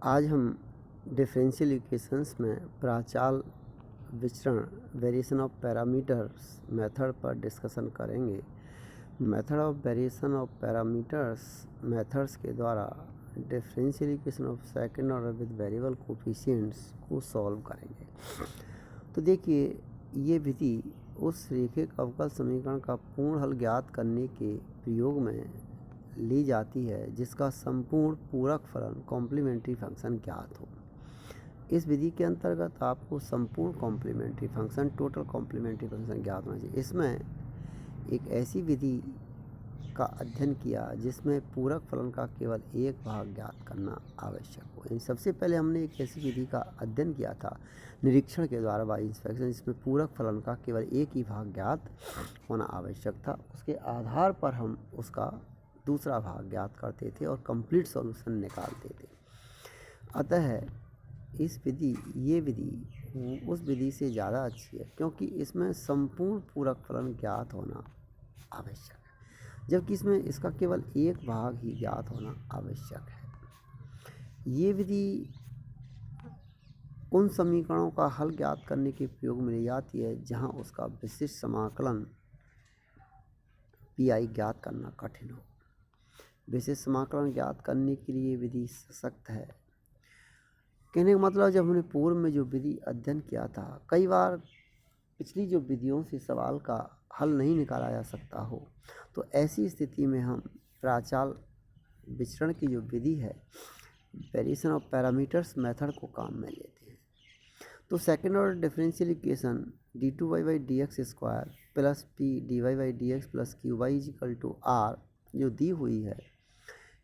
आज हम differential equations में प्राचाल विचरण वेरिएशन ऑफ पैरामीटर्स मेथड पर डिस्कशन करेंगे। Method of variation of parameters methods के द्वारा differential equation of second order with variable coefficients को सॉल्व करेंगे। तो देखिए, ये विधि उस रेखिक अवकल समीकरण का पूर्ण हल ज्ञात करने के प्रयोग में ली जाती है जिसका संपूर्ण पूरक फलन कॉम्प्लीमेंट्री फंक्शन ज्ञात हो। इस विधि के अंतर्गत आपको संपूर्ण complementary function total complementary function ज्ञात होना चाहिए। इसमें एक ऐसी विधि का अध्ययन किया जिसमें पूरक फलन का केवल एक भाग ज्ञात करना आवश्यक हो। यानी सबसे पहले हमने एक ऐसी विधि का अध्ययन किया था निरीक्षण के द्वारा बाई इंस्पेक्शन, जिसमें पूरक फलन का केवल एक ही भाग ज्ञात होना आवश्यक था। उसके आधार पर हम उसका दूसरा भाग ज्ञात करते थे और कंप्लीट सॉल्यूशन निकालते थे। अतः ये विधि उस विधि से ज़्यादा अच्छी है क्योंकि इसमें संपूर्ण पूरक फलन ज्ञात होना आवश्यक है, जबकि इसमें इसका केवल एक भाग ही ज्ञात होना आवश्यक है। ये विधि उन समीकरणों का हल ज्ञात करने के प्रयोग में ली जाती है जहाँ उसका विशिष्ट समाकलन पी आई ज्ञात करना कठिन हो। विशिष्ट समाकलन ज्ञात करने के लिए विधि सशक्त है। कहने का मतलब, जब हमने पूर्व में जो विधि अध्ययन किया था, कई बार पिछली जो विधियों से सवाल का हल नहीं निकाला जा सकता हो, तो ऐसी स्थिति में हम प्राचाल विचरण की जो विधि है वेरिएशन ऑफ पैरामीटर्स मेथड को काम में लेते हैं। तो second order differential equation d2y d x square plus p d y d x plus q y is equal to r जो दी हुई है,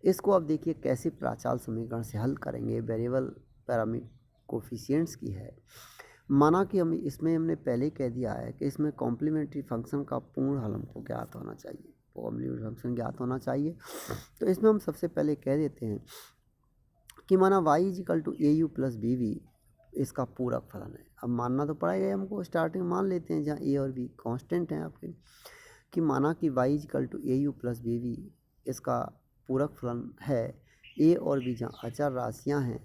इसको अब देखिए कैसे प्राचाल समीकरण से हल करेंगे। वेरिएबल पैरामीटर कोफिशिएंट्स की है। माना कि हमने पहले कह दिया है कि इसमें कॉम्प्लीमेंट्री फंक्शन का पूर्ण हल हमको ज्ञात होना चाहिए, कॉम्प्लीमेंट्री फंक्शन ज्ञात होना चाहिए। तो इसमें हम सबसे पहले कह देते हैं कि माना y equal to A you plus B we इसका पूरक फलन है। अब मानना तो पड़ेगा, हमको स्टार्टिंग मान लेते हैं जहाँ ए और बी कांस्टेंट हैं आपके, कि माना कि y equal to A you plus B we इसका पूरक फलन है। ए और बी जहाँ अचर राशियाँ हैं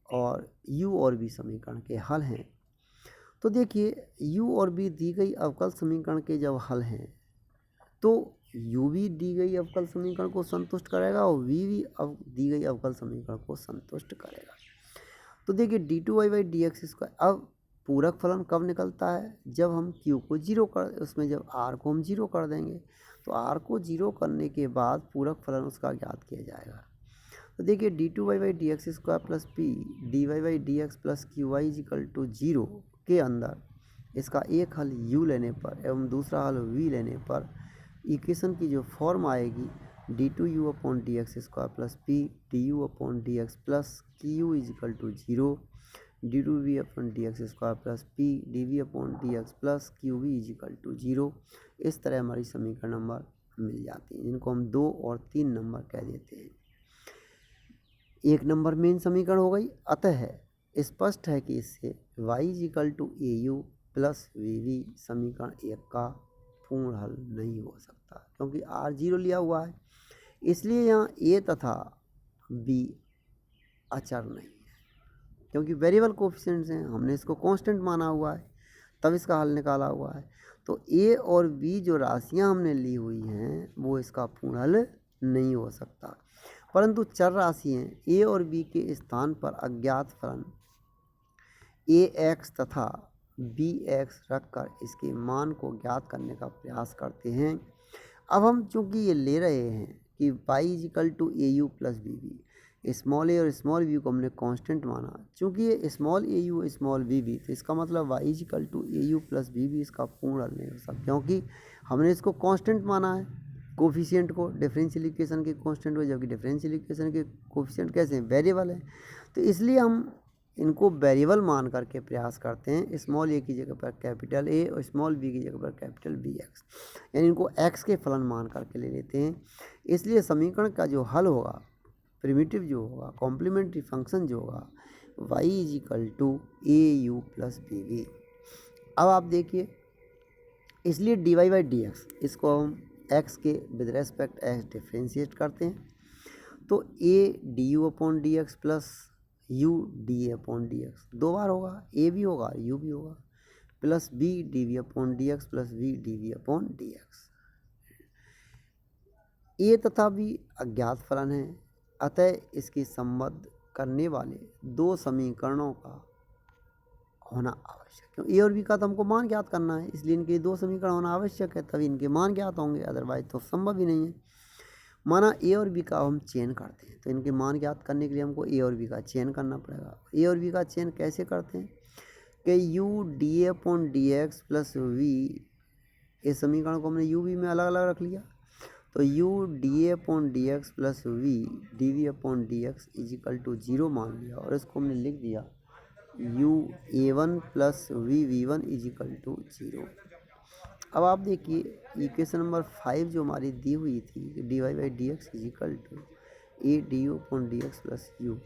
और u और v समीकरण के हल हैं। तो देखिए, u और v दी गई अवकल समीकरण के जब हल हैं तो u भी दी गई अवकल समीकरण को संतुष्ट करेगा और v भी दी गई अवकल समीकरण को संतुष्ट करेगा। तो देखिए d2y डी एक्स स्क्वायर, अब पूरक फलन कब निकलता है? जब हम q को जीरो उसमें जब r को हम जीरो कर देंगे, तो r को जीरो करने के बाद पूरक फलन उसका ज्ञात किया जाएगा। तो देखिए d2y d x square plus p d y d x plus q y is equal to zero के अंदर इसका एक हल u लेने पर एवं दूसरा हल v लेने पर इक्वेशन की जो फॉर्म आएगी d2u upon D x square plus p d you upon D x plus q equal to zero d2v upon D x square plus p d we upon D x plus q v is equal to zero. इस तरह हमारी समीकरण number मिल जाती हैं, जिनको हम 2 और 3 number कह देते हैं। एक नंबर मेन समीकरण हो गई। अतः स्पष्ट है कि इससे y equal to A you plus we v समीकरण एक का पूर्ण हल नहीं हो सकता, क्योंकि r जीरो लिया हुआ है, इसलिए यहाँ a तथा b अचर नहीं है, क्योंकि वेरिएबल कोफिशिएंट्स हैं, हमने इसको कांस्टेंट माना हुआ है, तब इसका हल निकाला हुआ है। तो a और b जो राशियाँ हमने ली हुई हैं वो इसका पूर्ण हल नहीं हो सकता, परंतु चर राशि हैं a और b के स्थान पर अज्ञात फलन ax तथा bx रखकर इसके मान को ज्ञात करने का प्रयास करते हैं। अब हम चूंकि ये ले रहे हैं कि y equal to A you plus B V, small A और स्मॉल वी को हमने कांस्टेंट माना, चूंकि ये small A U small B V, तो इसका मतलब y equal to A you plus B we इसका पूर्ण हल नहीं हो सकता, क्योंकि हमने इसको कांस्टेंट माना है कोफिशिएंट को, डिफरेंशियल इक्वेशन के कांस्टेंट को, जबकि डिफरेंशियल इक्वेशन के कोफिशिएंट कैसे हैं? वेरिएबल है। तो इसलिए हम इनको वेरिएबल मान करके प्रयास करते हैं, स्मॉल ए की जगह पर कैपिटल ए और स्मॉल बी की जगह पर कैपिटल बी एक्स, यानी इनको एक्स के फलन मान करके ले लेते हैं। इसलिए समीकरण का जो हल होगा, प्रिमिटिव जो होगा, कॉम्प्लीमेंट्री फंक्शन जो होगा, y equal to A you plus B v. अब आप देखिए, इसलिए d Y by D x इसको हम x के विद रेस्पेक्ट x डिफ्रेंशिएट करते हैं, तो a D you upon D x plus U D A upon D X, 2 बार होगा, ए भी होगा यू भी होगा, plus B D we upon D x plus B D we upon D X. A तथा बी अज्ञात फलन है, अतः इसकी संबद्ध करने वाले 2 समीकरणों का होना आवश्यक है। ए और बी का तो हमको मान ज्ञात करना है, इसलिए इनके 2 समीकरण होना आवश्यक है, तभी इनके मान ज्ञात होंगे, अदरवाइज तो संभव ही नहीं है। माना ए और बी का हम चयन करते हैं, तो इनके मान ज्ञात करने के लिए हमको ए और बी का चयन करना पड़ेगा। ए और बी का चयन कैसे करते हैं कि u D A upon D x plus v, इस समीकरण को हमने यू वी में अलग अलग रख लिया, तो u D A upon D x plus we d we upon D x is equal to 0 मान लिया, और इसको हमने लिख दिया u a one plus we we one equal to 0। अब आप देखिए इक्वेशन नंबर 5 जो हमारी दी हुई थी, d Y by D x is equal to a d you upon D x plus U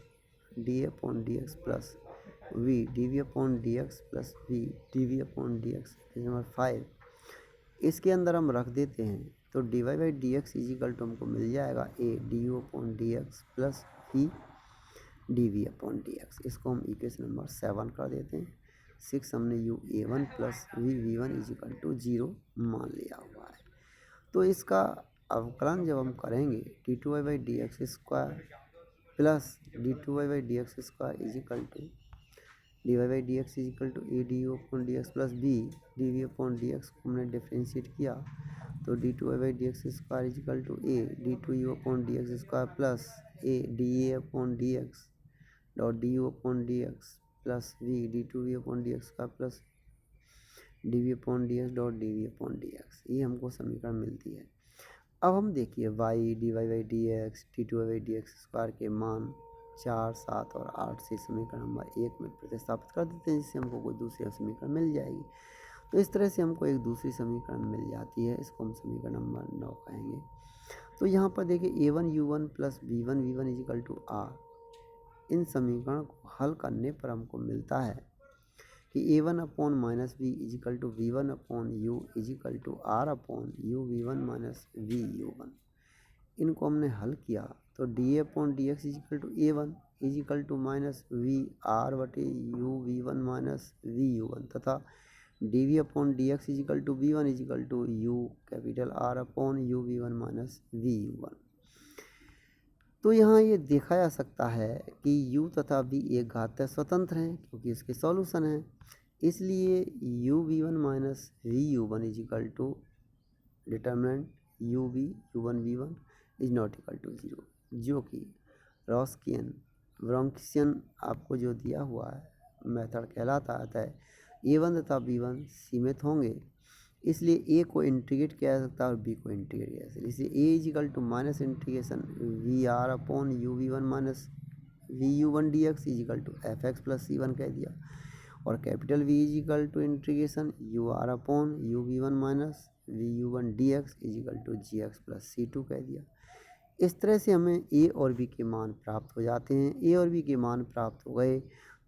D A upon D x plus we d we upon D x plus we d we upon D x, number 5 इसके अंदर हम रख देते हैं, तो D Y by D x is equal to हमको मिल जाएगा a d you upon D x plus we d we upon D x. इसको हम इक्वेशन नंबर 7 कर देते हैं। 6 हमने u a one plus we we one equal to 0 मान लिया हुआ है। तो इसका अवकलन जब हम करेंगे d two Y by D x square plus d two Y by D x square equal to d Y by D x is equal to a d you upon D x plus B D we upon D x को हमने differentiate किया, तो d two Y by D x square equal to a d two u upon D x square plus a d A upon D X dot D you upon D x plus we D two V upon D X का plus D we upon D X dot D we upon D X, ये हमको समीकरण मिलती है। अब हम देखिए Y D Y by D X D two Y by D x square के मान 4, 7 और 8 से समीकरण नंबर 1 में प्रतिस्थापित कर देते हैं, जिससे हमको कोई दूसरी समीकरण मिल जाएगी। तो इस तरह से हमको एक दूसरी समीकरण मिल जाती है, इसको हम समीकरण नंबर 9 कहेंगे। तो यहाँ पर देखिए A one U one plus B one we one equal to R, इन समीकरण को हल करने पर हमको मिलता है कि A one upon minus B equal to V one upon U equal to R upon U we one minus we you one. इनको हमने हल किया तो D A upon D x is equal to A one equal to minus V R बटे U we one minus we you one, तथा D we upon D x is equal to V one equal to U capital R upon U we one minus we you one. तो यहाँ ये देखा जा सकता है कि u तथा v एक घातीय स्वतंत्र हैं, क्योंकि इसके सॉल्यूशन हैं, इसलिए u we one minus we you one equal to determinant u v you one we one is not equal to 0, जो कि व्रोंकियन आपको जो दिया हुआ है मेथड कहलाता है। ए वन तथा बी वन सीमित होंगे, इसलिए ए को इंटीग्रेट किया जा सकता है और बी को इंटीग्रेट किया जा सकता है। इसलिए A is equal to minus integration V R upon U we one minus we you one D x is equal to F x plus C one कह दिया, और capital V is equal to integration U R upon U we one minus we you one D x is equal to G x plus C two कह दिया। इस तरह से हमें ए और बी के मान प्राप्त हो जाते हैं। ए और बी के मान प्राप्त हो गए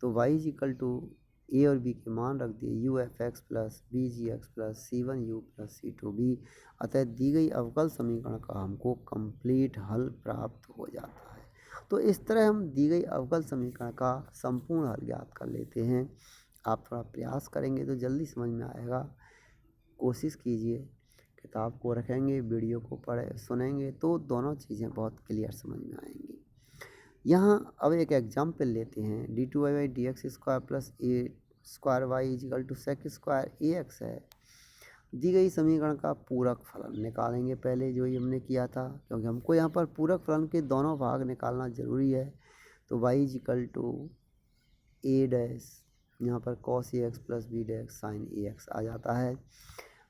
तो वाई इजिकल टू ए और बी के मान रख दिए u f x plus b g x plus C one you plus C two b, अतः दी गई अवकल समीकरण का हमको कंप्लीट हल प्राप्त हो जाता है। तो इस तरह हम दी गई अवकल समीकरण का संपूर्ण हल ज्ञात कर लेते हैं। आप थोड़ा प्रयास करेंगे तो जल्दी समझ में आएगा, कोशिश कीजिए, किताब को रखेंगे, वीडियो को सुनेंगे तो दोनों चीज़ें बहुत क्लियर समझ में आएंगी। यहाँ अब एक एग्जाम्पल लेते हैं, d two Y by D x square plus a square y is equal to sec square a x है। दी गई समीकरण का पूरक फलन निकालेंगे पहले, जो ही हमने किया था, क्योंकि हमको यहाँ पर पूरक फलन के दोनों भाग निकालना ज़रूरी है। तो Y is equal to A dash, यहाँ पर कॉस ए x plus B dash sine ए एक्स आ जाता है।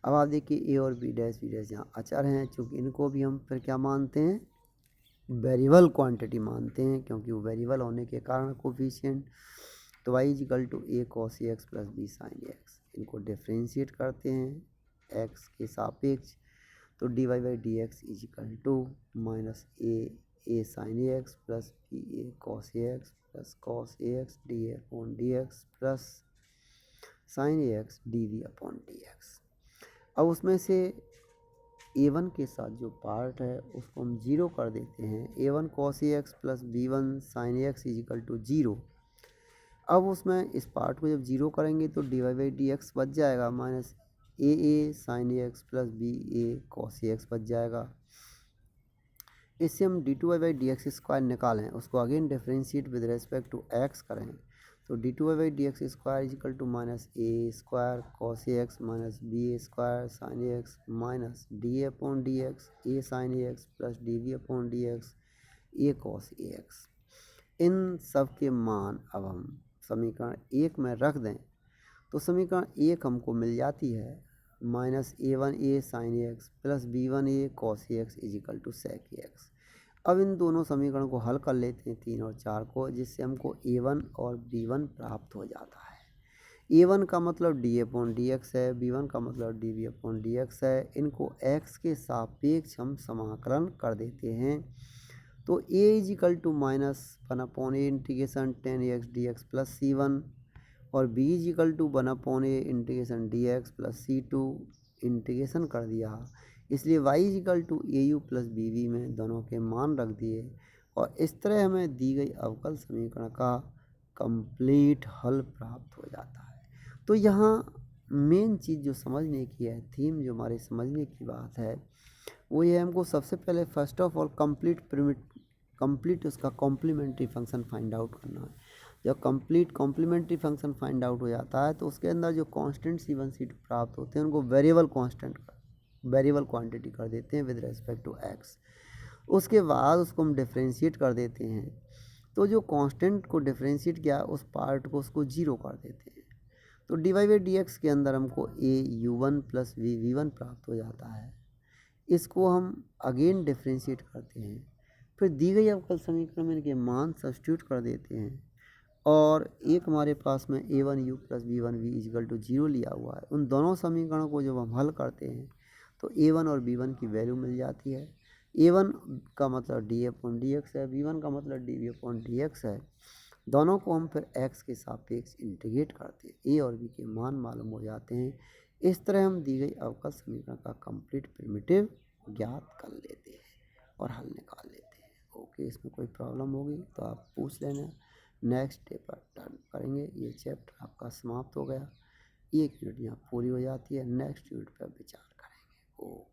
अब आप देखिए ए और बी डैश यहाँ अचर हैं, चूँकि इनको भी हम फिर क्या मानते हैं, वेरिएबल क्वांटिटी मानते हैं, क्योंकि वो वेरिएबल होने के कारण कोफिशिएंट। तो Y is equal to a cos A x plus b sine A x, इनको डिफ्रेंशिएट करते हैं एक्स के सापेक्ष, तो D Y by D x is equal to minus a sine A x plus b a cos A x plus cos A x d A upon D x plus sine A x d we upon D x. अब उसमें से ए one के साथ जो part है उसको हम 0 कर देते हैं। A one cos A x plus B one sine A x is equal to 0, अब उसमें इस पार्ट को जब जीरो करेंगे तो D Y by D x बच जाएगा minus a sine A x plus b a cos A x बच जाएगा। इससे हम d two Y by D x square निकालें, उसको again differentiate with respect to x करें तो d two Y by D x square equal to minus a square cos A x minus b a square sine A x minus d A upon D X A sine A x plus D B upon D X A cos A X. इन सब के मान अब हम समीकरण एक में रख दें तो समीकरण एक हमको मिल जाती है minus a one a sine A x plus B one a cos A x is equal to sec a x. अब इन दोनों समीकरण को हल कर लेते हैं 3 और 4 को, जिससे हमको a1 और b1 प्राप्त हो जाता है। a1 का मतलब डी अपॉन डी एक्स है, b1 का मतलब d B upon D x है। इनको x के सापेक्ष हम समाकलन कर देते हैं तो a equal to minus 1 upon a integration 10 d x plus c1 और b equal to 1 upon a integration d x plus c2 integration कर दिया, इसलिए y equal to A you plus B v में दोनों के मान रख दिए और इस तरह हमें दी गई अवकल समीकरण का कंप्लीट हल प्राप्त हो जाता है। तो यहाँ मेन चीज़ जो समझने की है, थीम जो हमारे समझने की बात है वो ये हमको सबसे पहले फर्स्ट ऑफ ऑल कंप्लीट उसका कॉम्प्लीमेंट्री फंक्शन फाइंड आउट करना है। जब complete complementary function find out हो जाता है तो उसके अंदर जो कांस्टेंट C1 C2 प्राप्त होते हैं उनको वेरिएबल क्वांटिटी कर देते हैं विद रेस्पेक्ट टू एक्स। उसके बाद उसको हम डिफ्रेंशिएट कर देते हैं, तो जो कांस्टेंट को डिफ्रेंशिएट किया उस पार्ट को उसको जीरो कर देते हैं तो D Y by D X के अंदर हमको A U one plus we we one प्राप्त हो जाता है। इसको हम अगेन डिफ्रेंशिएट करते हैं, फिर दी गई अवकल समीकरण में इनके मान सब्स्टिट्यूट कर देते हैं और एक हमारे पास में A one you plus B one V is equal to zero लिया हुआ है। उन दोनों समीकरणों को जब हम हल करते हैं तो a1 और b1 की वैल्यू मिल जाती है। a1 का मतलब डी अपॉन डी एक्स है, b1 का मतलब d B upon D x है। दोनों को हम फिर x के सापेक्ष इंटीग्रेट करते हैं, a और b के मान मालूम हो जाते हैं। इस तरह हम दी गई अवकल समीकरण का कंप्लीट प्रिमिटिव ज्ञात कर लेते हैं और हल निकाल लेते हैं। ओके, इसमें कोई प्रॉब्लम होगी तो आप पूछ लेना, नेक्स्ट डे पर टर्न करेंगे। ये चैप्टर आपका समाप्त हो गया, एक यूनिट यहाँ पूरी हो जाती है, नेक्स्ट यूनिट पर विचार करेंगे। ओ